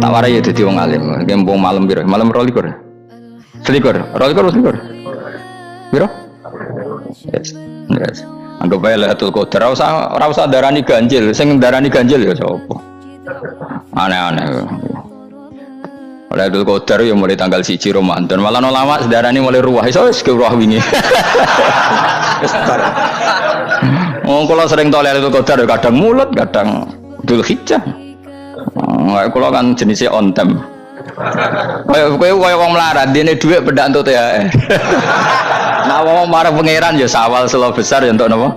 Tak warai ya dadi wong alim. Kempung malam piro? Malam 22. Selikur. 22 selikur. Piro? Yes. Yes. Anggap bae Lailatul Qadar ora usah darani ganjil, sing darani ganjil ya sapa. Aneh-aneh. Lailatul Qadar ya mulai tanggal 1 Ramadan. Malah ulama sedarani mulai ruwah. Iso wis ke ruwah wingi. Wong kula sering tol Lailatul Qadar kadang mulut, kadang Dzulhijjah. Kula kan jenisnya on time. Kaya wong melarat, dene dhuwit pedak entuk THR. Nah wong marang pangeran ya sawal selo besar ya entuk napa?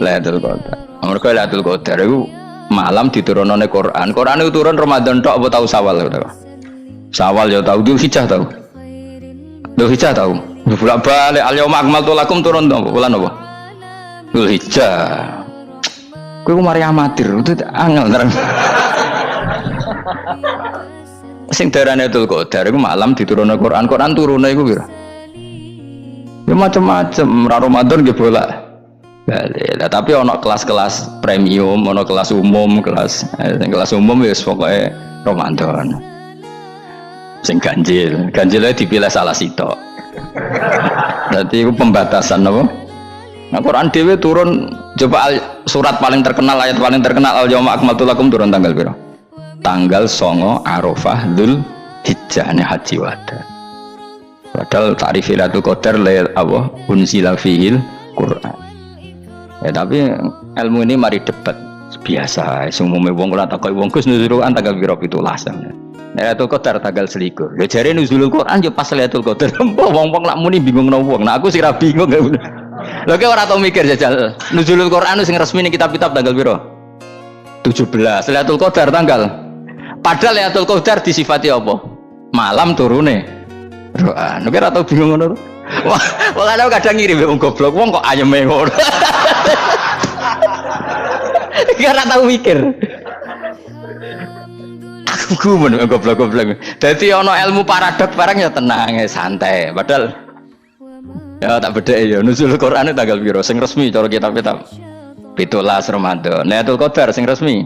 Lailatul Qadar. Mergo Lailatul Qadar iku malam diturunane Quran. Quran itu turun Ramadan tok apa tau Sawal to? Sawal ya tau, Dzulhijjah tau. Dzulhijjah tau. Bolak-balik al-yauma akmaltu lakum turun to bulan apa? Dzulhijjah. Kowe ku mari amatir, itu angel terang. Sing darane Lailatul Qadar iku malam diturunne Quran. Quran turune iku piro? Ya macam-macam, Ramadan nggih bolak. Balik. Lah tapi ana kelas-kelas premium, ana kelas umum, kelas umum wis pokoke Ramadan. Sing ganjil dipilih salah sitok. Berarti itu pembatasan apa? Nah, Quran dhewe turun coba surat paling terkenal, ayat paling terkenal al-yauma akmaltu lakum turun tanggal piro? Tanggal 9 Arafah Dzulhijjah haji wada. Padahal ta'rif Lailatul Qadar Allah unzila fihil Quran. Ya tapi ilmu ini mari debat biasa. Umumnya wong ora takoki wong Gus nuzul Quran tanggal piro 17. Lailatul Qadar tanggal 21. Ya jare nuzul Quran yo pas Lailatul Qadar. Wong-wong lak muni bingung nang wong. Nah aku sih ra bingung. Lha kok ora tau mikir jajal. Nuzul Quran sing resmi ning kitab-kitab tanggal piro? 17. Lailatul Qadar tanggal. Padahal Lailatul Qadar disifati apa? Malam turune. Quran. Nek ora tau bingung ngono. Wong ana kadang ngirim wong goblok, wong kok ayeme ngono. Ora tau mikir. Aku gumun goblok-goblok. Dadi ana ilmu paradok barang ya tenang, ya santai. Padahal ya tak bedhek ya nuzul Quran tanggal piro sing resmi cara kitab-kitab. 17 Ramadan. Lailatul Qadar sing resmi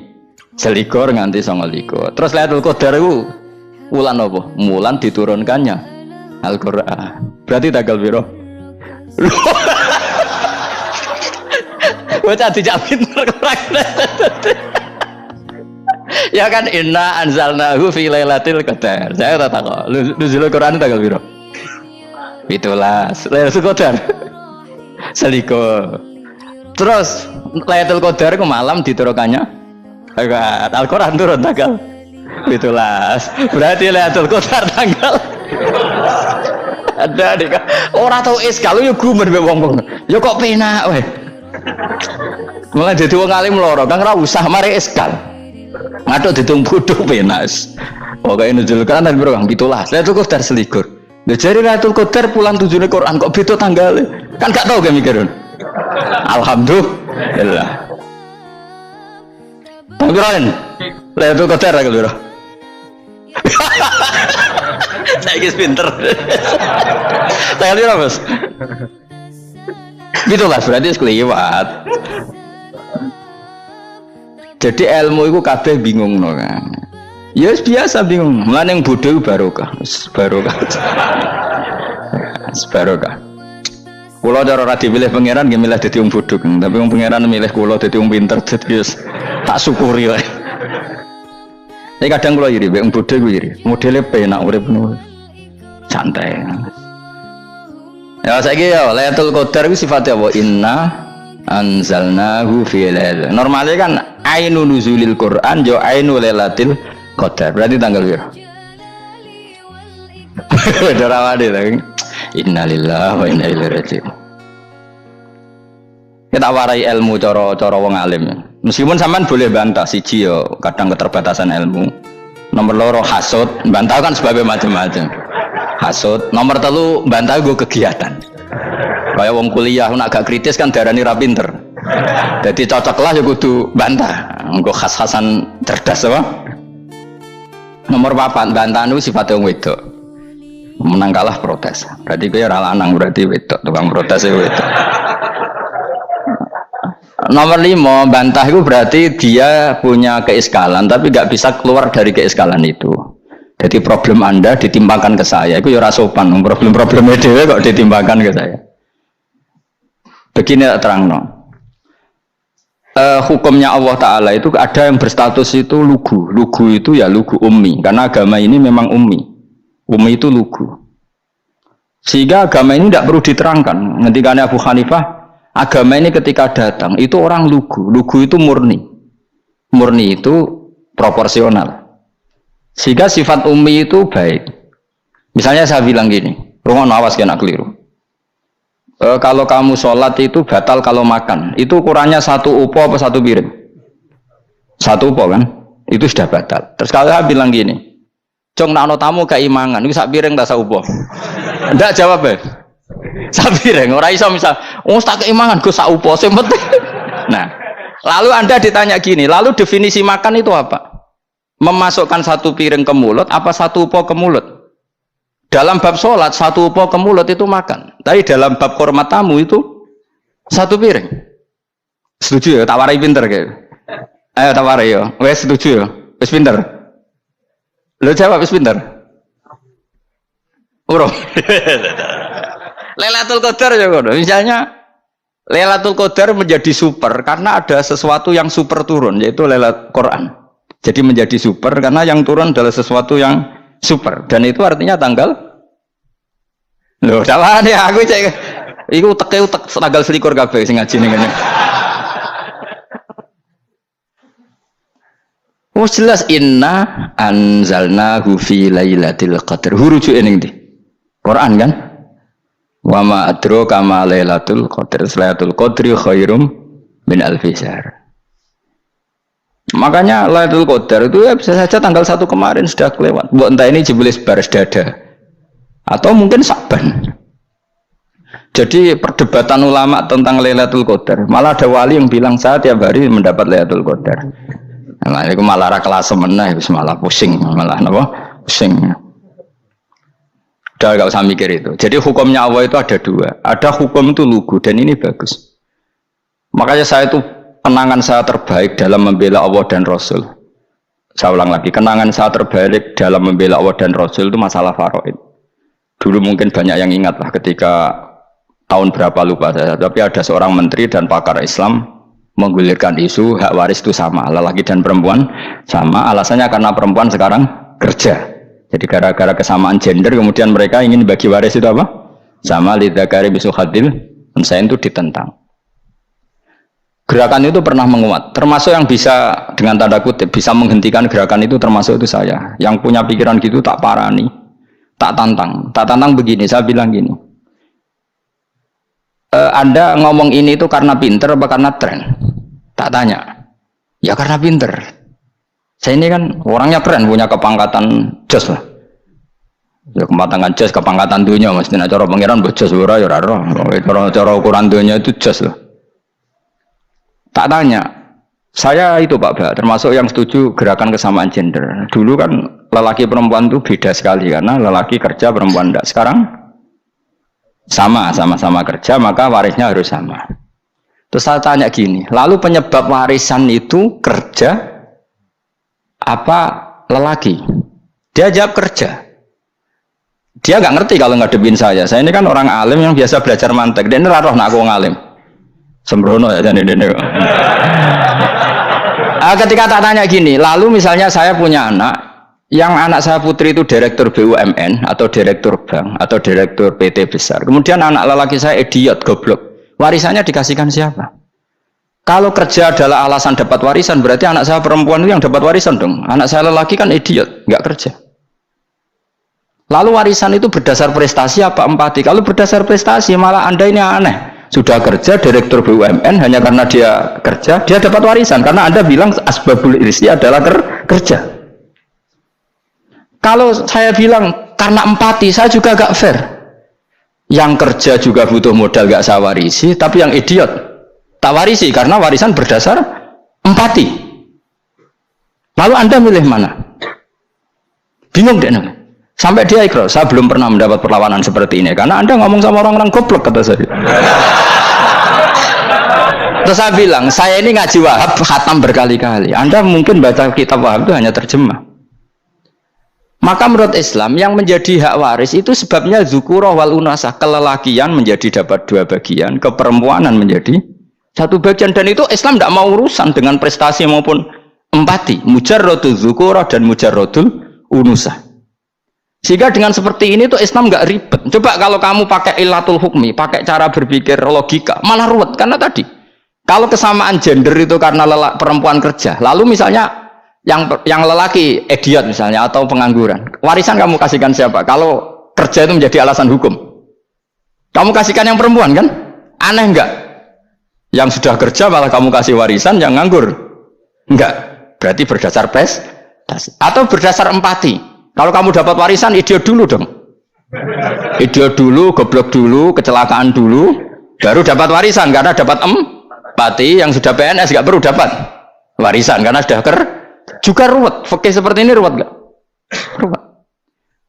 21 nganti 29. Terus Lailatul Qadar iku wulan apa? Wulan diturunkannya Al-Qur'an. Berarti tanggal piro? Bocah dijak pinter kurang. Ya kan inna anzalnahu fi lailatul qadar. Saya tak tahu. Nuzul Quran tanggal piro? 17. Lailatul Qadar. Seliko. Terus Lailatul Qadar ke malam diturunkannya Al-Quran turun tanggal 17. Berarti Lailatul Qadar tanggal ada dik. Ora tau iskal yo gumen mbek wong-wong. Yo kok penak weh. Mulai dadi wong alim loro, Kang ora usah mari iskal. Ngathuk ditung bodho penak. Pokoke nuzul Quran tanggal piro Kang? 17. Lailatul Qadar selikur. Lha jare Lailatul Qadar pulang tujune Quran kok beda tanggale. Kan gak tau ge mikir. Alhamdulillah. Tanggalan. Lailatul Qadar tanggal piro? Saiki pinter. Tanggal piro, Bos? 17 berarti wis kliwat. Jadi ilmu itu kabeh bingung no kan. Ya biasa bingung. Mulane yang bodoh barokah. Barokah. Barokah. Kula cara ora dipilih pangeran nggih milih dadi wong bodoh, tapi wong pangeran milih kula dadi wong pinter dadi tak syukuri wae. Nek kadang kula iri wong bodoh ku iri. Modele penak urip ngono. Santai. Ya saiki ya Lailatul Qadar itu sifatnya apa? Inna anzalnahu fi lailatul. Normalnya kan ainu nuzulil Quran jo ainu Lailatul Qadar. Berarti tanggal piro? Dorawade lagi. Innalillahi wa inna ilaihi raji'un. Kita warai ilmu cara wong alim. Meskipun sampean boleh bantah siji yo kadang keterbatasan ilmu. Nomor loro hasud, bantah kan sebab macam-macam. Hasud. Nomor 3 bantah gue kegiatan. Kayak wong kuliah nak agak kritis kan darani ra pinter. Jadi cocok lah ya kudu bantah. Engko khas-khasan cerdas apa? Nomor 4 bantahan itu sifatnya wong wedok. Menang kalah protes. Berarti kowe ora lanang berarti wedok, tukang protes itu wedok. Nomor 5 bantah itu berarti dia punya keiskalan tapi nggak bisa keluar dari keiskalan itu. Jadi problem Anda ditimbangkan ke saya, itu ya ora sopan. Problem-problemnya dhewe kok ditimbangkan ke saya. Begini terang no. Hukumnya Allah Ta'ala itu ada yang berstatus itu lugu. Lugu itu ya lugu ummi. Karena agama ini memang ummi. Ummi itu lugu. Sehingga agama ini tidak perlu diterangkan. Ketika Abu Hanifah, agama ini ketika datang, itu orang lugu. Lugu itu murni. Murni itu proporsional. Sehingga sifat ummi itu baik. Misalnya saya bilang gini, rungon awas kena keliru. Kalau kamu sholat itu batal kalau makan. Itu ukurannya 1 upo apa 1 piring? 1 upo kan? Itu sudah batal. Terus kalau saya bilang gini, Cong nak tamu keimangan, itu 1 piring tak 1 upo. Enggak jawab ya? 1 piring. Orang iso misal, tak keimangan, gue 1 upo. Nah, lalu Anda ditanya gini, lalu definisi makan itu apa? Memasukkan 1 piring ke mulut apa 1 upo ke mulut? Dalam bab sholat 1 upo ke mulut itu makan, tapi dalam bab hormat tamu itu 1 piring. Setuju ya? Tawari pinter kayak. Ayo tawari ya. Wes setuju ya? Wes pinter. Lo jawab wes pinter. Urung. Lailatul Qadar ya kono. Misalnya Lailatul Qadar menjadi super karena ada sesuatu yang super turun, yaitu Lailatul Quran. Jadi menjadi super karena yang turun adalah sesuatu yang super, dan itu artinya tanggal. Loh, salah nih aku cek. Iku utek tanggal 21 kabeh sing ngaji ning ngene. Oh jelas inna anzalnahu fi lailatul qadar. Rujuke ning ndi? Quran kan? Wa ma adraka ma lailatul qadar. Lailatul qadri khairum min alfi syahr. Makanya Lailatul Qadar itu ya bisa saja tanggal 1 kemarin sudah kelewat. Buat entah ini jebelis baris dada atau mungkin Sa'ban. Jadi perdebatan ulama tentang Lailatul Qadar, malah ada wali yang bilang saya tiap hari mendapat Lailatul Qadar. Nah, itu malah ra kelas meneh, malah pusing, malah napa? Pusing. Udah gak usah mikir itu. Jadi hukumnya Allah itu ada 2. Ada hukum itu lugu dan ini bagus. Makanya saya itu kenangan saya terbaik dalam membela Allah dan Rasul. Saya ulang lagi, kenangan saya terbaik dalam membela Allah dan Rasul itu masalah faraid. Dulu mungkin banyak yang ingat lah ketika tahun berapa lupa saya, tapi ada seorang menteri dan pakar Islam menggulirkan isu hak waris itu sama, lelaki dan perempuan sama. Alasannya karena perempuan sekarang kerja. Jadi gara-gara kesamaan gender kemudian mereka ingin bagi waris itu apa? Sama lidzakari bisul hadil, saya itu ditentang. Gerakan itu pernah menguat, termasuk yang bisa dengan tanda kutip bisa menghentikan gerakan itu termasuk itu saya. Yang punya pikiran gitu tak parani, tak tantang begini. Saya bilang gini, Anda ngomong ini itu karena pinter apa karena tren? Tak tanya, ya karena pinter. Saya ini kan orangnya keren, punya kepangkatan jos lah. Ya kepangkatan jos, kepangkatan dunia, mesti cara pangeran bojos ora ya ora. Cara ukuran dunia itu jos lah. Tak tanya, saya itu Pak Ba, termasuk yang setuju gerakan kesamaan gender. Dulu kan lelaki perempuan itu beda sekali karena lelaki kerja perempuan tidak. Sekarang sama-sama kerja maka warisnya harus sama. Terus saya tanya gini, lalu penyebab warisan itu kerja apa lelaki? Dia jawab kerja. Dia nggak ngerti kalau ngadepin saya. Saya ini kan orang alim yang biasa belajar mantek. Dia ini roh nak aku ngalim. Sembrono ya jadi ini. Ketika tak tanya gini, lalu misalnya saya punya anak, yang anak saya putri itu direktur BUMN atau direktur bank atau direktur PT besar. Kemudian anak lelaki saya idiot, goblok. Warisannya dikasihkan siapa? Kalau kerja adalah alasan dapat warisan, berarti anak saya perempuan itu yang dapat warisan dong. Anak saya lelaki kan idiot, nggak kerja. Lalu warisan itu berdasar prestasi apa empati? Kalau berdasar prestasi malah Anda ini aneh. Sudah kerja direktur BUMN hanya karena dia kerja dia dapat warisan karena Anda bilang asbabul irsi adalah kerja. Kalau saya bilang karena empati, saya juga gak fair. Yang kerja juga butuh modal gak saya warisi, tapi yang idiot tak warisi karena warisan berdasar empati. Lalu Anda milih mana? Bingung deh. Sampai dia ikrar, saya belum pernah mendapat perlawanan seperti ini karena Anda ngomong sama orang-orang goblok, kata saya. Terus saya bilang, saya ini ngaji Wahab khatam berkali-kali. Anda mungkin baca kitab Wahab itu hanya terjemah. Maka menurut Islam yang menjadi hak waris itu sebabnya zukurah wal unasah, kelelakian menjadi dapat 2 bagian, keperempuanan menjadi 1 bagian, dan itu Islam tidak mau urusan dengan prestasi maupun empati, mujarrodul zukurah dan mujarrodul unusah. Sehingga dengan seperti ini tuh Islam nggak ribet. Coba kalau kamu pakai ilatul hukmi, pakai cara berpikir logika, malah ruwet. Karena tadi, kalau kesamaan gender itu karena perempuan kerja, lalu misalnya yang lelaki idiot misalnya atau pengangguran, warisan kamu kasihkan siapa? Kalau kerja itu menjadi alasan hukum, kamu kasihkan yang perempuan kan? Aneh enggak? Yang sudah kerja malah kamu kasih warisan, yang nganggur enggak? Berarti berdasar prestasi atau berdasar empati. Kalau kamu dapat warisan, idiot dulu dong, idiot dulu, goblok dulu, kecelakaan dulu, baru dapat warisan. Karena dapat empati, yang sudah PNS enggak perlu dapat warisan karena sudah juga ruwet. Fikih seperti ini ruwet gak? Ruwet.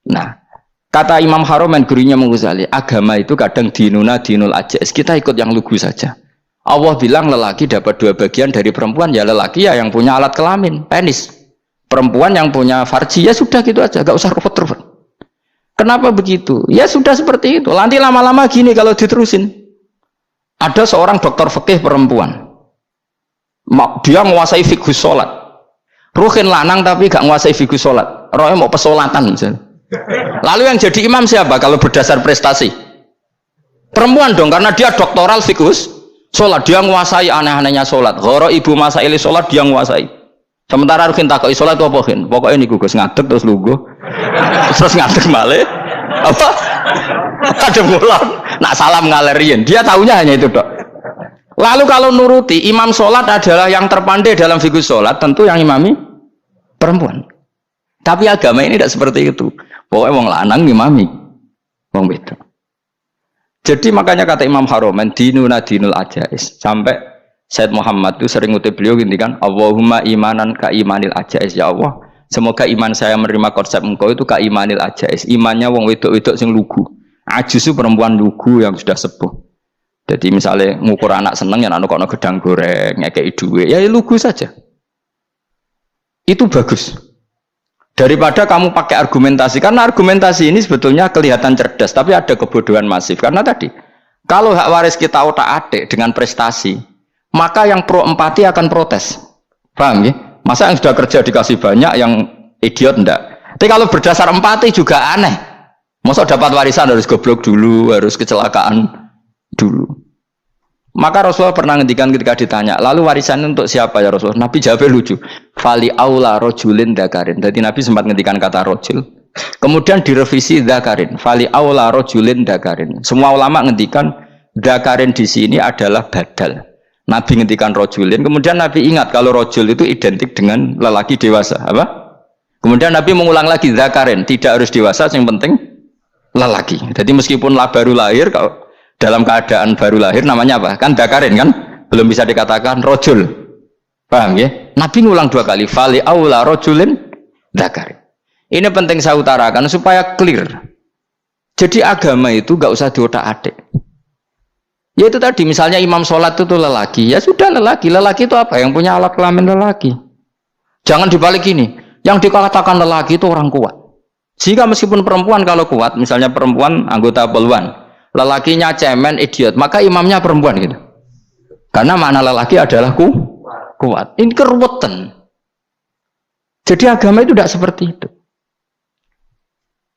Nah, kata Imam Haromen, gurunya Ghazali, agama itu kadang dinuna dinul ajais, kita ikut yang lugu saja. Allah bilang lelaki dapat 2 bagian dari perempuan, ya lelaki ya yang punya alat kelamin, penis. Perempuan yang punya farji, ya sudah gitu aja, gak usah ruwet-ruwet. Kenapa begitu? Ya sudah seperti itu. Nanti lama-lama gini kalau diterusin. Ada seorang dokter fikih perempuan, dia menguasai fikih sholat. Ruhin lanang tapi gak nguasai fikih sholat, rohnya mau pesolatan misalnya. Lalu yang jadi imam siapa kalau berdasar prestasi? Perempuan dong, karena dia doktoral fikih sholat, dia nguasai aneh-anehnya sholat. Goro ibu masaili sholat dia nguasai. Sementara Ruhin takoi sholat itu apa Ruhin? Pokoknya ini gugus ngadeg terus lugu, terus ngadeg male, apa? Ada mulan, nak salam ngalerin. Dia tahunya hanya itu dok. Lalu kalau nuruti imam sholat adalah yang terpandai dalam fikih sholat, tentu yang imami perempuan. Tapi agama ini tidak seperti itu. Pokoknya wong lanang ngimami wong beda. Jadi makanya kata Imam Haromen, dinuna dinul ajais. Sampai Said Muhammad itu sering ngutip beliau gini kan, Allahumma imanan ka imanil ajais. Ya Allah, semoga iman saya menerima konsep engkau itu ka imanil ajais. Imannya wong wedok-wedok sing lugu. Ajus itu perempuan lugu yang sudah sepuh. Jadi misalnya ngukur anak seneng ya anak gedang goreng, ngekei duit, ya lugu saja. Itu bagus daripada kamu pakai argumentasi, karena argumentasi ini sebetulnya kelihatan cerdas tapi ada kebodohan masif. Karena tadi kalau hak waris kita otak-atik dengan prestasi, maka yang pro empati akan protes. Paham ya? Masa yang sudah kerja dikasih banyak, yang idiot enggak? Tapi kalau berdasar empati juga aneh. Masa dapat warisan harus goblok dulu, harus kecelakaan dulu. Maka Rasulullah pernah ngendikan ketika ditanya, lalu warisan untuk siapa ya Rasulullah? Nabi jawabnya lucu, fali aula rojulin dakarin. Jadi Nabi sempat ngendikan kata rojul, kemudian direvisi dakarin, fali aula rojulin dakarin. Semua ulama ngendikan dakarin di sini adalah badal. Nabi ngendikan rojulin, kemudian Nabi ingat kalau rojul itu identik dengan lelaki dewasa, apa? Kemudian Nabi mengulang lagi dakarin, tidak harus dewasa, yang penting lelaki. Jadi meskipun baru lahir, kalau dalam keadaan baru lahir namanya apa? Kan dakarin kan? Belum bisa dikatakan rojul. Paham ya? Nabi ngulang 2 kali. Fali aula rojulin dakarin. Ini penting saya utarakan supaya clear. Jadi agama itu gak usah diotak-atik. Ya itu tadi misalnya imam sholat itu lelaki. Ya sudah lelaki. Lelaki itu apa? Yang punya alat kelamin lelaki. Jangan dibalik ini. Yang dikatakan lelaki itu orang kuat. Sehingga meskipun perempuan kalau kuat, misalnya perempuan anggota poluan, lelakinya cemen, idiot, maka imamnya perempuan gitu. Karena makna lelaki adalah kuat. Ini keruwetan. Jadi agama itu tidak seperti itu.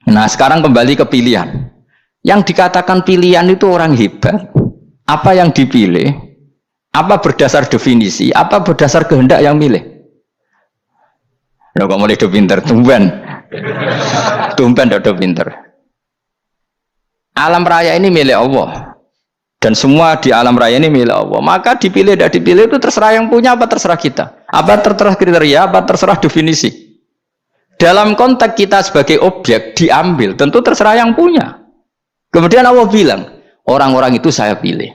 Nah sekarang kembali ke pilihan. Yang dikatakan pilihan itu orang hebat. Apa yang dipilih? Apa berdasar definisi? Apa berdasar kehendak yang milih? Loh kok mulai do pinter, tumben do pinter. Alam raya ini milik Allah dan semua di alam raya ini milik Allah. Maka dipilih tidak dipilih itu terserah yang punya, apa terserah kita, apa terserah kriteria, apa terserah definisi. Dalam konteks kita sebagai objek diambil, tentu terserah yang punya. Kemudian Allah bilang, orang-orang itu saya pilih.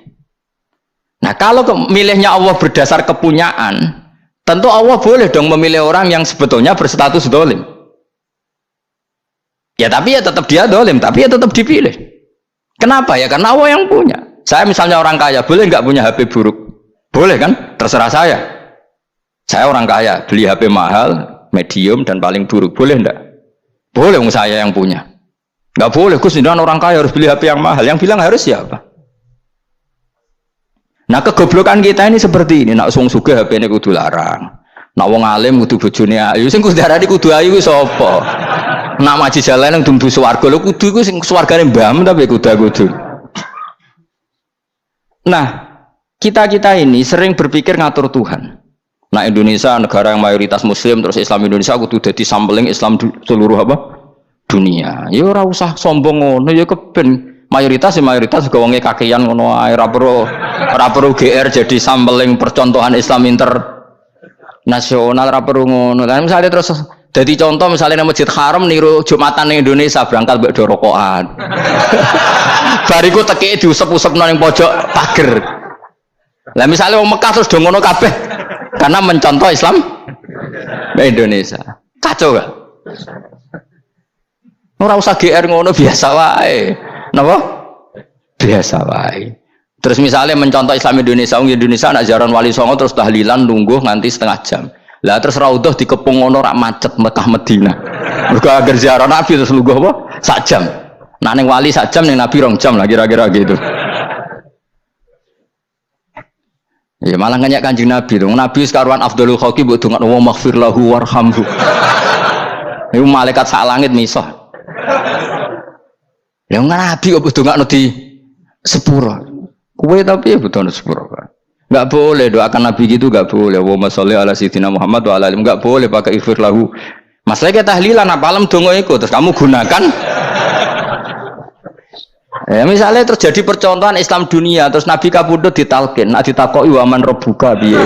Nah kalau milihnya Allah berdasar kepunyaan, tentu Allah boleh dong memilih orang yang sebetulnya berstatus dolim. Ya tapi ya tetap dia dolim, tapi ya tetap dipilih. Kenapa ya? Karena Allah yang punya. Saya misalnya orang kaya, boleh nggak punya HP buruk? Boleh kan? Terserah saya. Saya orang kaya, beli HP mahal, medium dan paling buruk, boleh enggak? Boleh saya yang punya. Nggak boleh, Gus, dengan orang kaya harus beli HP yang mahal. Yang bilang harus siapa? Nah, kegoblokan kita ini seperti ini. Nak wong sugih HP ini kudu larang. Nak wong alim kudu bojone ayu. Sing kudu darani kudu ayu ku sapa? Nak maji jalan nang dumbu swarga lho kudu iku sing swargane mbam tapi kudu. Nah, kita ini sering berpikir ngatur Tuhan. Nah, Indonesia negara yang mayoritas muslim terus Islam Indonesia kudu dadi sampling Islam seluruh apa? Dunia. Ya ora usah sombong ngono ya keben mayoritas juga wonge kakean ngono ae ora perlu GR jadi sampling percontohan Islam internasional ora perlu ngono. Lah misalnya terus dadi contoh misalnya nang Masjid Haram niru Jumatan ning Indonesia berangkat mbek do rokokan. Bariku teki diusep-usepno ning pojok pager. Lah misalnya wong Mekah terus do ngono kabeh karena mencontoh Islam Indonesia. Kacau gak? Ora usah GR ngono biasa wae. Napa? Biasa wae. Terus misalnya mencontoh Islam Indonesia, Indonesia anak jaran Wali Songo terus tahlilan nunggu nganti setengah jam. Lah terus raudhah dikepung ngono rak macet Mekah Madinah. Mergo agar ziarah Nabi terus lungguh apa? Sak jam. Nah ning wali sak jam ning Nabi 2 jam lah kira-kira gitu. Ya malah nganyak Kanjeng Nabi dong. Nabi sekaruan afdhalul khalqi mbok dongakno wa maghfir lahu warhamhu. Iku malaikat sak langit misah. Ya Nabi kok dongakno di sepuro. Kowe tapi ya butuh sepuro kan. Enggak boleh doakan Nabi gitu, enggak boleh. Wa sholli ala sayyidina Muhammad wa ala alihi. Enggak boleh pakai ighfir lahu. Masalahnya tahlilan apa alam donga iku terus kamu gunakan. Ya misalnya terjadi percontohan Islam dunia terus Nabi kapundhut ditalkin, nak ditakoki waman rabbuka piye.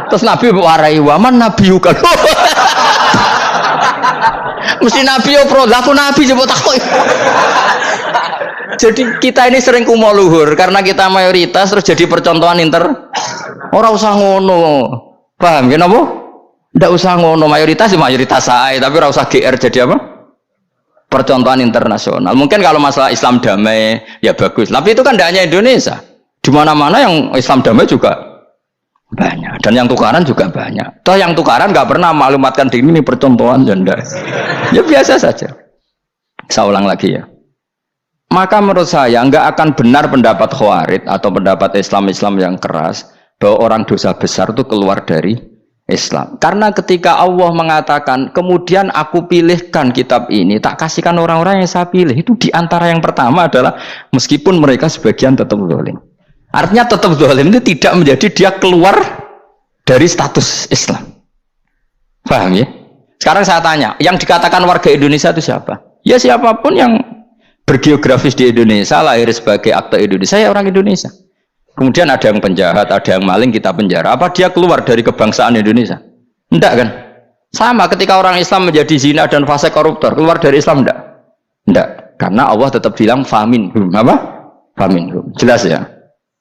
Terus Nabi warai waman nabiyuka. Mesti Nabi yo pro, lah aku Nabi coba takoki. Jadi kita ini sering kumo luhur karena kita mayoritas terus jadi percontohan ora usah ngono. Paham ya napa? Ndak usah ngono, mayoritas ya mayoritas sae, tapi ora usah GR jadi apa? Percontohan internasional. Mungkin kalau masalah Islam damai ya bagus. Tapi itu kan tidak hanya Indonesia. Di mana-mana yang Islam damai juga banyak. Dan yang tukaran juga banyak. Toh yang tukaran nggak pernah maklumatkan diri ini percontohan janda. Ya biasa saja. Saya ulang lagi ya. Maka menurut saya nggak akan benar pendapat Khawarij atau pendapat Islam yang keras bahwa orang dosa besar itu keluar dari Islam. Karena ketika Allah mengatakan kemudian aku pilihkan kitab ini tak kasihkan orang-orang yang saya pilih, itu diantara yang pertama adalah meskipun mereka sebagian tetap zalim. Artinya tetap zalim itu tidak menjadi dia keluar dari status Islam. Paham ya? Sekarang saya tanya, yang dikatakan warga Indonesia itu siapa? Ya siapapun yang bergeografis di Indonesia, lahir sebagai akte Indonesia, ya orang Indonesia. Kemudian ada yang penjahat, ada yang maling, kita penjara. Apa dia keluar dari kebangsaan Indonesia? Enggak kan? Sama ketika orang Islam menjadi zina dan fase koruptor, keluar dari Islam enggak? Enggak. Karena Allah tetap bilang faminhum. Apa? Faminhum. Jelas ya?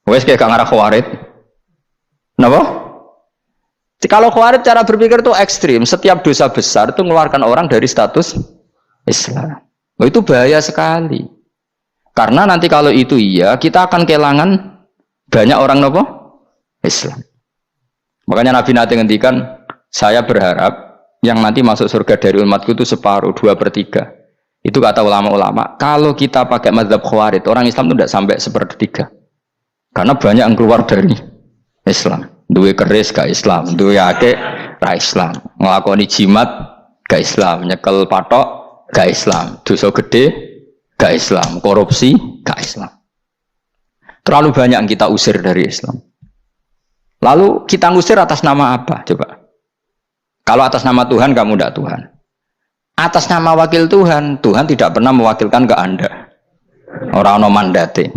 Wes kayak ngarah Khawarij. Kenapa? Kalau Khawarij cara berpikir itu ekstrim. Setiap dosa besar itu mengeluarkan orang dari status Islam. Oh, itu bahaya sekali. Karena nanti kalau itu iya, kita akan kehilangan banyak orang nopo Islam. Makanya Nabi nanti ngendikan, saya berharap yang nanti masuk surga dari umatku itu separuh, 2/3. Itu kata ulama-ulama. Kalau kita pakai mazhab Khawarij, orang Islam itu tidak sampai 1/3. Karena banyak yang keluar dari Islam. Duwe keris gak Islam, duwe akeh ra Islam, nglakoni jimat gak Islam, nyekel patok gak Islam, dosa gede gak Islam, korupsi gak Islam. Terlalu banyak yang kita usir dari Islam. Lalu kita ngusir atas nama apa? Coba. Kalau atas nama Tuhan, kamu tidak Tuhan. Atas nama wakil Tuhan, Tuhan tidak pernah mewakilkan ke Anda. Orang-orang mandate.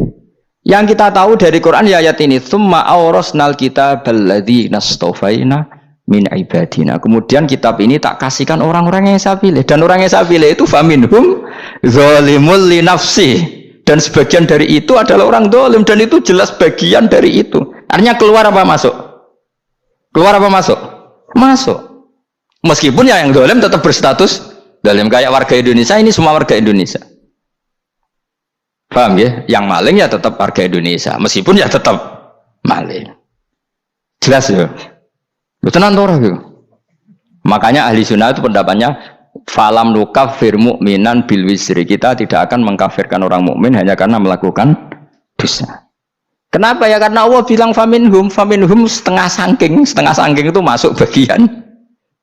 Yang kita tahu dari Quran ya ayat ini, tsumma awrasnal kitabal ladzina astafaina min ibadina. Kemudian kitab ini tak kasihkan orang-orang yang saya pilih, dan orang yang saya pilih itu faminhum zalimul li nafsi, dan sebagian dari itu adalah orang zalim, dan itu jelas bagian dari itu. Artinya keluar apa masuk? Keluar apa masuk? Masuk. Meskipun ya yang zalim tetap berstatus zalim, kayak warga Indonesia, ini semua warga Indonesia. Paham ya? Yang maling ya tetap warga Indonesia, meskipun ya tetap maling. Jelas ya? Betul nanti orang gitu. Makanya ahli sunnah itu pendapatnya falam nukafir mu'minan bil wisri. Kita tidak akan mengkafirkan orang mukmin hanya karena melakukan dosa. Kenapa ya? Karena Allah bilang faminhum setengah sangking itu masuk bagian.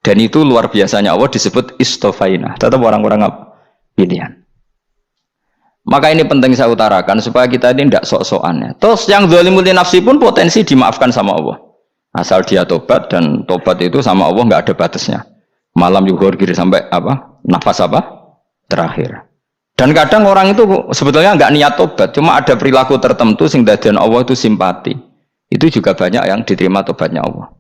Dan itu luar biasanya Allah disebut istofaina. Tetap orang-orang apa? Pilihan. Maka ini penting saya utarakan supaya kita ini tidak sok-sokan ya. Terus yang zalimul nafsi pun potensi dimaafkan sama Allah. Asal dia tobat, dan tobat itu sama Allah nggak ada batasnya. Malam yuhur kiri sampai apa? Nafas apa? Terakhir. Dan kadang orang itu sebetulnya nggak niat tobat, cuma ada perilaku tertentu sehingga dadian Allah itu simpati. Itu juga banyak yang diterima tobatnya Allah.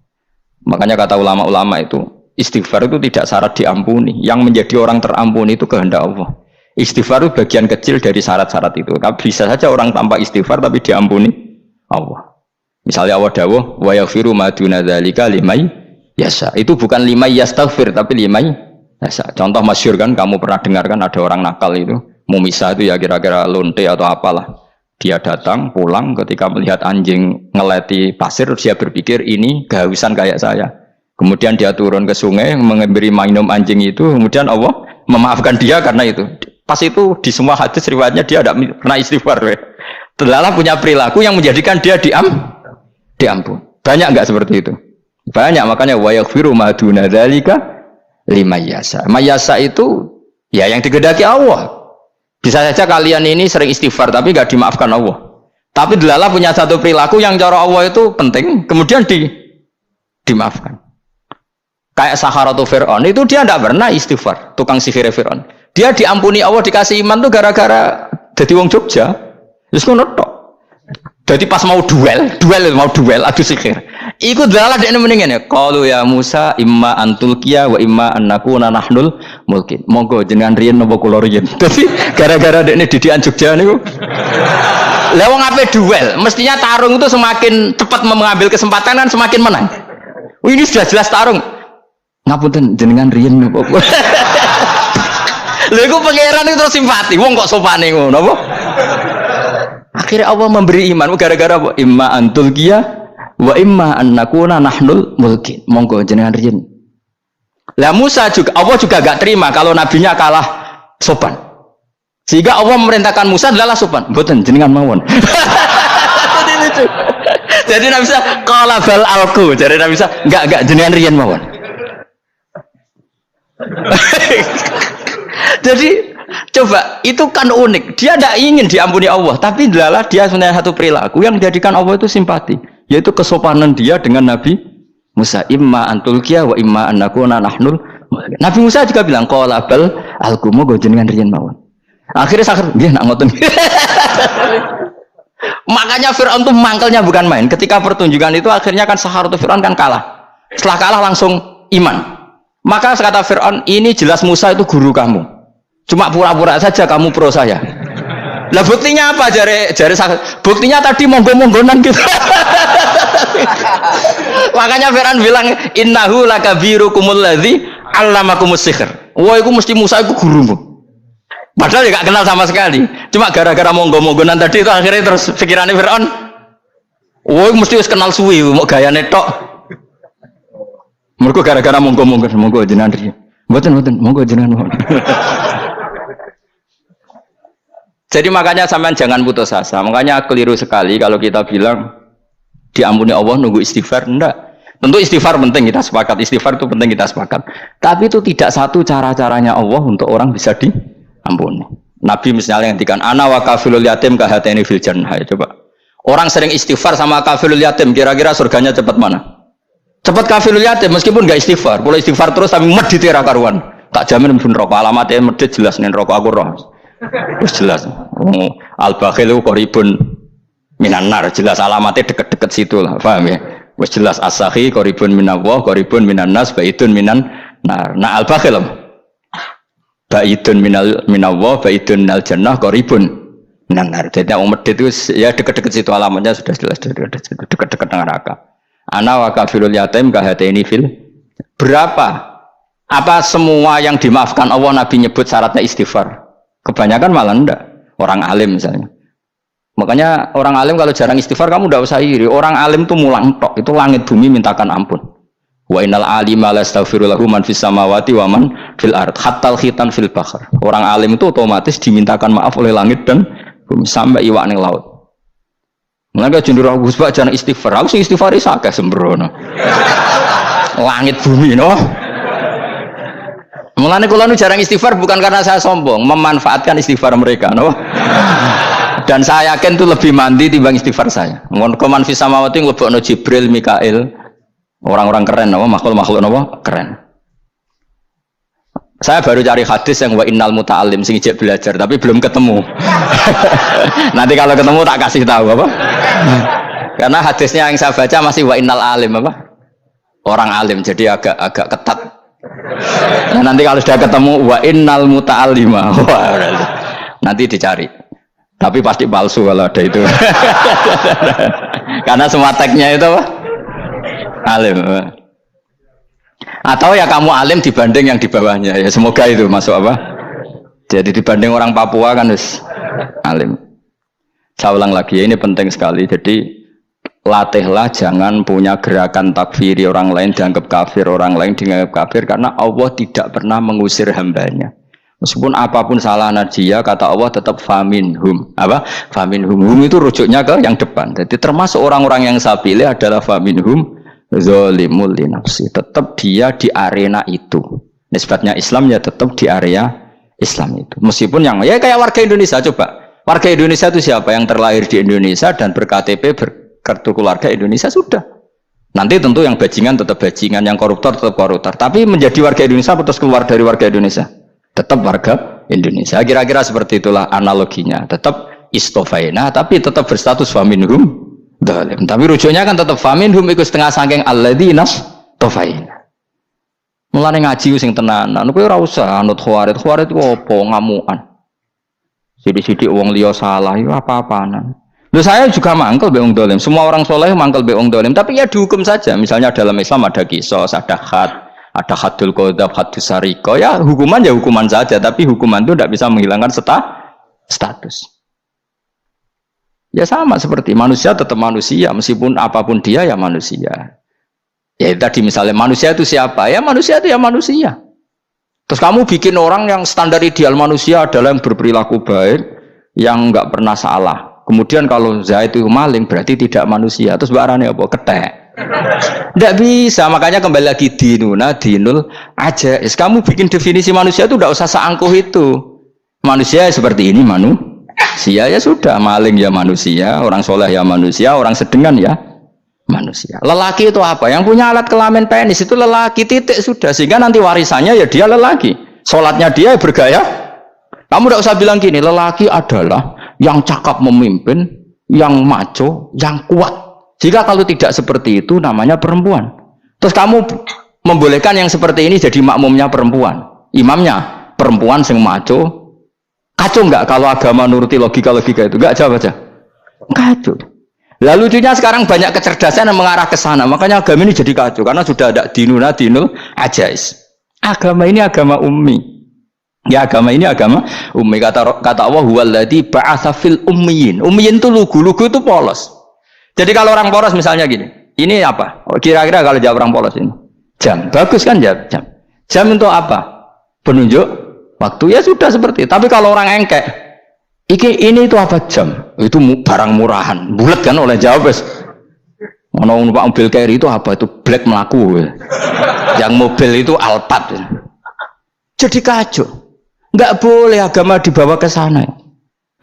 Makanya kata ulama-ulama itu, istighfar itu tidak syarat diampuni. Yang menjadi orang terampuni itu kehendak Allah. Istighfar itu bagian kecil dari syarat-syarat itu. Bisa saja orang tanpa istighfar tapi diampuni Allah. Misalnya Allah dawuh wa yaghfiru ma duna dzalika limay yasha. Itu bukan limay yastaghfir tapi limay yasha. Contoh masyhur kan, kamu pernah dengar kan, ada orang nakal itu mau misah itu ya kira-kira lonte atau apalah. Dia datang pulang ketika melihat anjing ngeleti pasir, dia berpikir ini kehausan kayak saya. Kemudian dia turun ke sungai memberi minum anjing itu, kemudian Allah memaafkan dia karena itu. Pas itu di semua hadis riwayatnya dia tidak pernah istighfar. Terlalu punya perilaku yang menjadikan dia diampun. Banyak enggak seperti itu? Banyak, makanya wa yaghfiru ma duna dzalika liman yasha. Mayasa itu ya yang digedaki Allah. Bisa saja kalian ini sering istighfar tapi enggak dimaafkan Allah. Tapi delala punya satu perilaku yang cara Allah itu penting, kemudian dimaafkan. Kayak Saharatu Fir'aun itu dia tidak pernah istighfar, tukang sihir Fir'aun. Dia diampuni Allah, dikasih iman tuh gara-gara jadi wong Jogja. Terus ngono tok. Jadi pas mau duel adu sihir. Iku dalah dekne mendingan ya. Qalu ya Musa imma antulqiya wa imma annakuna nahnul mulkin. Monggo jenengan riyen napa kula riyen. Dadi gara-gara dekne didikan Jogja niku. Lah wong ape duel, mestinya tarung itu semakin cepat mengambil kesempatan kan semakin menang. Ini sudah jelas tarung. Ngapunten jenengan riyen napa. Lha iku pangeran itu terus simpati. Wong kok sopane ngono apa? Akhirnya Allah memberi iman gara-gara apa? Imma antulqiya wa imma annakuna nahnul mulkin. Monggo jenengan riyen. Lah Musa juga Allah juga gak terima kalau nabinya kalah sopan. Sehingga Allah memerintahkan Musa adalah sopan. Mboten jenengan mawon. Jadi Nabi Musa qala bal alqu. Jadi Nabi Musa enggak jenengan riyen mawon. Jadi coba, itu kan unik. Dia tidak ingin diampuni Allah, tapi adalah dia sebenarnya satu perilaku yang menjadikan Allah itu simpati, yaitu kesopanan dia dengan Nabi Musa. Imma antulqiya wa imma annakuna nahnul. Nabi Musa juga bilang qala bal alqumu go jenengan riyen mawon. Akhirnya sakit nggih nak ngoten. Makanya Firaun tuh mangkelnya bukan main. Ketika pertunjukan itu akhirnya kan Saharatu Firaun kan kalah. Setelah kalah langsung iman. Maka kata Firaun, ini jelas Musa itu guru kamu. Cuma pura-pura saja kamu pro saya. Lah buktinya apa? Jare buktinya tadi monggo-monggonan gitu. Makanya Firaun bilang innahu lakabirukumul ladzi 'allamakumus sihr. Wah, itu mesti Musa itu gurumu. Padahal dia gak kenal sama sekali. Cuma gara-gara monggo-monggonan tadi itu akhirnya terus pikirannya Firaun. Wah, mesti wis kenal suwi, mau gayane tok. Mergo gara-gara monggo jenengan riyen. Mboten monggo jenengan mawon. Jadi makanya sampean jangan putus asa. Makanya keliru sekali kalau kita bilang diampuni Allah nunggu istighfar. Enggak. Tentu istighfar penting, kita sepakat. Istighfar itu penting, kita sepakat. Tapi itu tidak satu cara-caranya Allah untuk orang bisa diampuni. Nabi misalnya yang dikatakan ana wa kafilul yatim kahateni fil jannah. Coba. Orang sering istighfar sama kafilul yatim, kira-kira surganya cepat mana? Cepat kafirul yatim meskipun gak istighfar. Kalau istighfar terus tapi medit ra karuan. Tak jamin pun rokok alamatnya medit jelas nih rokok aku roh. Terus jelas. Al bakhilu qaribun minan nar, jelas alamatnya deket-deket situ lah, paham ya? Wis jelas as-sakhi qaribun minallah, qaribun minan nas, baidun minan nar. Nah al bakhil baidun minallah, baidun minal jannah, qaribun minan nar. Jadi yang medit itu ya deket-deket situ alamatnya sudah jelas deket-deket neraka. Ana wa kafirul yatim kahataini fil. Berapa? Apa semua yang dimaafkan Allah Nabi nyebut syaratnya istighfar? Kebanyakan malah enggak. Orang alim misalnya. Makanya orang alim kalau jarang istighfar kamu enggak usah iri. Orang alim tuh mulang tok, itu langit bumi mintakan ampun. Wa innal alima la astaghfiru lahu man fis samawati wa man fil ard hatta khitan fil bahr. Orang alim itu otomatis dimintakan maaf oleh langit dan bumi sampai iwak ning laut. Mengapa jendur Gus Pak jangan istighfar. Aku sing istighfar is akeh sembrono. Langit bumi no. Mulane kula nu jarang istighfar bukan karena saya sombong, memanfaatkan istighfar mereka no. Dan saya yakin itu lebih mandi timbang istighfar saya. Mun koman fis samawati nglebokno Jibril, Mikail, orang-orang keren no, makhluk-makhluk no, keren. Saya baru cari hadis yang wa innal muta'allim sing ijek belajar tapi belum ketemu. Nanti kalau ketemu tak kasih tahu apa? Karena hadisnya yang saya baca masih wa innal alim apa? Orang alim jadi agak ketat. Nah, nanti kalau sudah ketemu wa innal muta'allima. Nanti dicari. Tapi pasti palsu kalau ada itu. Karena semua tagnya itu apa? Alim. Atau ya kamu alim dibanding yang di bawahnya ya semoga itu masuk apa? Jadi dibanding orang Papua kan harus alim. Saya ulang lagi ya, ini penting sekali. Jadi latihlah jangan punya gerakan takfiri orang lain dianggap kafir, orang lain dianggap kafir karena Allah tidak pernah mengusir hambanya. Meskipun apapun salah dia kata Allah tetap faminhum. Apa? Faminhum. Hum itu rujuknya ke yang depan. Jadi termasuk orang-orang yang saya pilih adalah faminhum zalimul li nafsi, tetap dia di arena itu. Nisbatnya Islam ya tetap di area Islam itu. Meskipun yang ya kayak warga Indonesia coba. Warga Indonesia itu siapa yang terlahir di Indonesia dan berKTP berkartu keluarga Indonesia sudah. Nanti tentu yang bajingan tetap bajingan, yang koruptor tetap koruptor. Tapi menjadi warga Indonesia terus keluar dari warga Indonesia. Tetap warga Indonesia. Kira-kira seperti itulah analoginya. Tetap istofaina tapi tetap berstatus faminhum dalim. Tapi rujuknya kan tetap faminhum iku setengah saking alladzinas tofaina. Mulane ngaji sing tenanan kowe ora usah anut khawarit. Khawarit ku apa ngamukan. Sidik-sidik wong liya salah iku apa-apaan. Lho saya juga mangkel be wong dolim. Semua orang soleh mangkel be wong dolim, tapi ya dihukum saja. Misalnya dalam Islam ada qisas, ada had, ada hadul qadzab, hadus sariko. Ya hukuman saja, tapi hukuman itu tidak bisa menghilangkan status. Ya sama seperti manusia tetap manusia, meskipun apapun dia ya manusia. Ya tadi misalnya manusia itu siapa? Ya manusia itu ya manusia. Terus kamu bikin orang yang standar ideal manusia adalah yang berperilaku baik, yang enggak pernah salah. Kemudian kalau Zaid itu maling berarti tidak manusia. Terus barangnya apa? Ketek. Tidak bisa, makanya kembali lagi dinul aja. Kamu bikin definisi manusia itu tidak usah seangkuh itu. Manusia seperti ini manusia ya sudah, maling ya manusia, orang soleh ya manusia, orang sedengan ya manusia. Lelaki itu apa? Yang punya alat kelamin penis itu lelaki, titik sudah. Sehingga nanti warisannya ya dia lelaki. Sholatnya dia bergaya. Kamu tidak usah bilang gini, lelaki adalah yang cakap memimpin, yang maco, yang kuat. Jika kalau tidak seperti itu namanya perempuan. Terus kamu membolehkan yang seperti ini jadi makmumnya perempuan, imamnya perempuan sing maco. Kacau enggak kalau agama nuruti logika-logika itu? Enggak, jawab aja. Kacau. Lalu lucunya sekarang banyak kecerdasan yang mengarah ke sana. Makanya agama ini jadi kacau karena sudah ada dinul ajais. Agama ini agama ummi. Ya agama ini agama ummi. Kata Allah huwallazi ba'atsa fil ummiyin. Ummiyin itu lugu itu polos. Jadi kalau orang polos misalnya gini, ini apa? Kira-kira kalau jawab orang polos ini, jam. Bagus kan jawab jam. Jam untuk apa? Penunjuk waktu ya sudah seperti itu. Tapi kalau orang engkek, ini itu apa jam? Itu barang murahan, bulat kan oleh jawab. Mau numpak mobil carry itu apa? Itu black melaku. Yang mobil itu Alphard. Jadi kacau. Enggak boleh agama dibawa ke sana.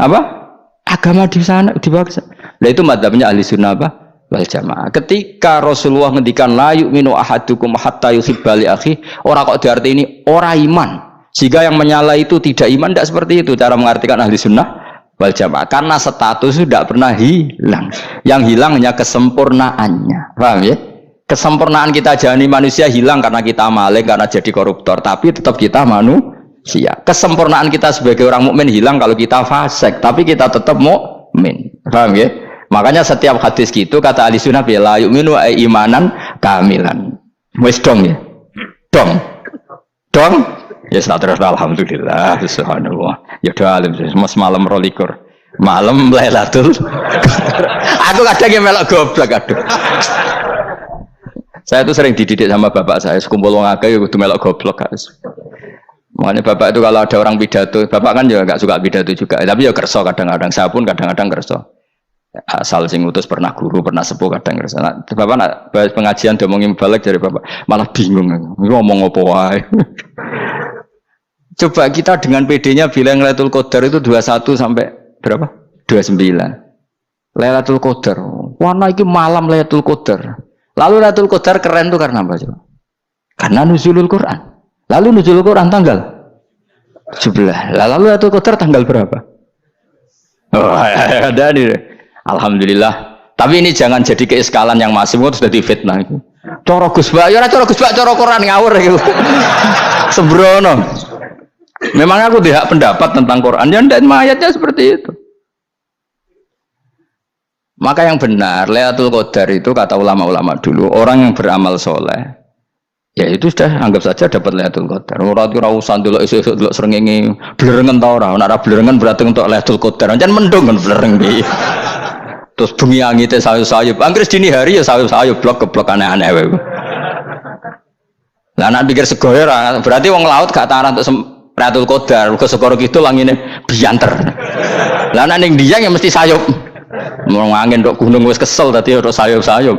Apa? Agama di sana dibawa ke sana. Nah itu madzhabnya ahli sunnah apa? Wal jamaah. Ketika Rasulullah ngendikan la yu'minu ahadukum hatta yuhibba li akhi, ora kok diarti ini ora iman. Jika yang menyala itu tidak iman, tidak seperti itu cara mengartikan ahli sunnah wal jamaah. Karena status itu tidak pernah hilang. Yang hilang hanya kesempurnaannya. Paham ya? Kesempurnaan kita jani manusia hilang karena kita maling, karena jadi koruptor. Tapi tetap kita manusia. Kesempurnaan kita sebagai orang mukmin hilang kalau kita fasik. Tapi kita tetap mukmin. Paham ya? Makanya setiap hadis gitu kata ahli sunnah la yu'minu imanan kamilan. Wis dong ya. Dong. Ya terus alhamdulillah subhanallah. Ya doa alim mas malam 12. Malam Lailatul. Aku kadang yang melok goblok aduh. Saya tuh sering dididik sama bapak saya, sekumpul wong akeh ya kudu melok goblok guys. Makanya bapak itu kalau ada orang pidato, bapak kan juga nggak suka pidato juga, tapi ya kerso kadang-kadang, saya pun kadang-kadang kerso. Asal sing utus pernah guru, pernah sepuh kadang kerso. Nah, bapak nak bahas pengajian ngomongin balik dari bapak, malah bingung, ngomong apa wae. Coba kita dengan PD-nya bilang Lailatul Qadar itu 21 sampai berapa? 29. Lailatul Qadar. Warna iki malam Lailatul Qadar. Lalu Lailatul Qadar keren tuh karena apa coba? Karena nuzulul Quran. Lalu nuzulul Quran tanggal 17. Lalu Lailatul Qadar tanggal berapa? Oh, ada nih. Alhamdulillah. Tapi ini jangan jadi keiskalan yang masif itu sudah difitnah itu. Cara Gus Bak, ya cara Gus Bak cara Quran ngawur gitu. Sembrono. Memang aku tidak pendapat tentang Quran dan ayatnya seperti itu. Maka yang benar, Lailatul Qadar itu kata ulama-ulama dulu, orang yang beramal soleh, ya itu sudah anggap saja dapat Lailatul Qadar. Orang itu rausan dulu esok dulu serengengi blerengan tau orang, nak blerengan berarti untuk Lailatul Qadar. Jangan mendung kan blereng di. Terus bumi angite sayup-sayup. Anggris dini hari ya sayup-sayup blok ke blok aneh-aneh. Lah nak pikir segoyo berarti wong laut gak taran untuk Lailatul Qadar, ke segoro gitu langine bianter. Lah nak ning dia yang mesti sayup. Mau angin dok gunung wis kesel tadi harus sayup-sayup.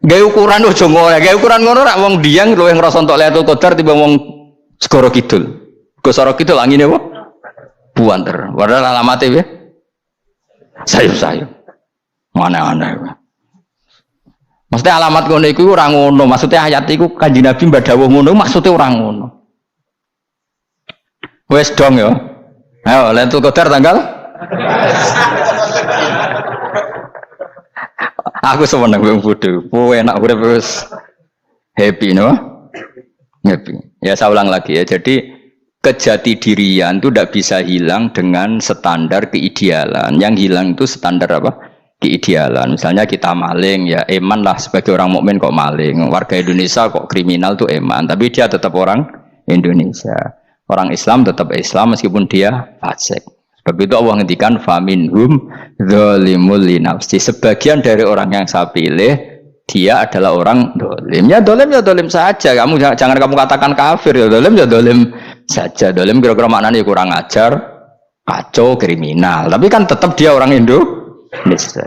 Gaya ukuran ojo ngono, gaya ukuran ngono rak wong diang luwih ngrasa entuk Lailatul Qadar timbang wong segoro kidul. Go segoro kidul angine apa? Buanter. Padahal alamate piye? Sayup-sayup. Mana-mana. Maksudnya alamat ngono iku ora ngono, maksudnya ayat iku Kanjeng Nabi mbak dawuh ngono, maksudnya ora ngono. Wes dong ya. Ayo Lailatul Qadar tanggal aku seneng wong bodoh. Enak urip wis happy no? Happy. Ya saya ulang lagi ya. Jadi kejati dirian itu tidak bisa hilang dengan standar keidealan. Yang hilang itu standar apa? Keidealan. Misalnya kita maling ya eman lah sebagai orang mukmin kok maling. Warga Indonesia kok kriminal tuh eman, tapi dia tetap orang Indonesia. Orang Islam tetap Islam meskipun dia fasik. Sebab itu Allah ngendikan faminhum zalimul linafsi. Sebagian dari orang yang saya pilih dia adalah orang dolim. Ya dolim saja. Kamu jangan kamu katakan kafir ya dolim saja. Dolim kira-kira maknanya kurang ajar, kacau, kriminal. Tapi kan tetap dia orang Indonesia.